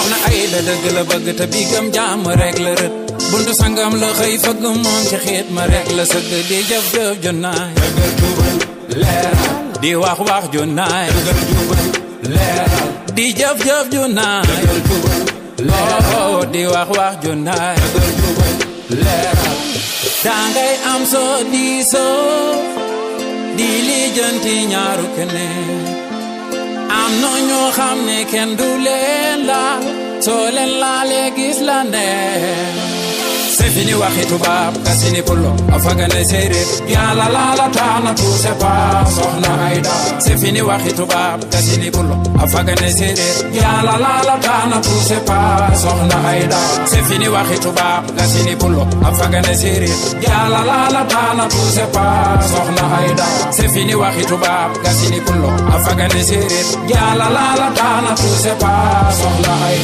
soxna Ayda dëgg la bëgg te bigam jàmm rek la rët buntu sangam la xëy fëgg moom ci xiit ma rek la sëgg di jëf jëf ju naay dëggal jubal leeral di wax wax ju naay dëggal jubal leeral di jëf jëf ju naay dëggal jubal leeral di wax wax ju naay dëggal jubal leeral dangay am soo diisoo di lijjanti ñaaru keneen am na ñoo xam ne kenn du leen laal soo leen laalee gis la ndeen c'est fini waxi tubaab kasini pulo afagane séeréer yàlla laala taana tout c'est pas soxna Ayda c'est fini waxi tubaab kasini pulo afagane séeréer yàlla laala taana tout c'est pas soxna Ayda c'est fini waxi tubaab kasini pulo afagane séeréer yàlla laala taana tout c'est pas soxna Ayda c'est fini waxi tubaab kasini pulo afagane séeréer yàlla laala taana tout c'est pas soxna Ayda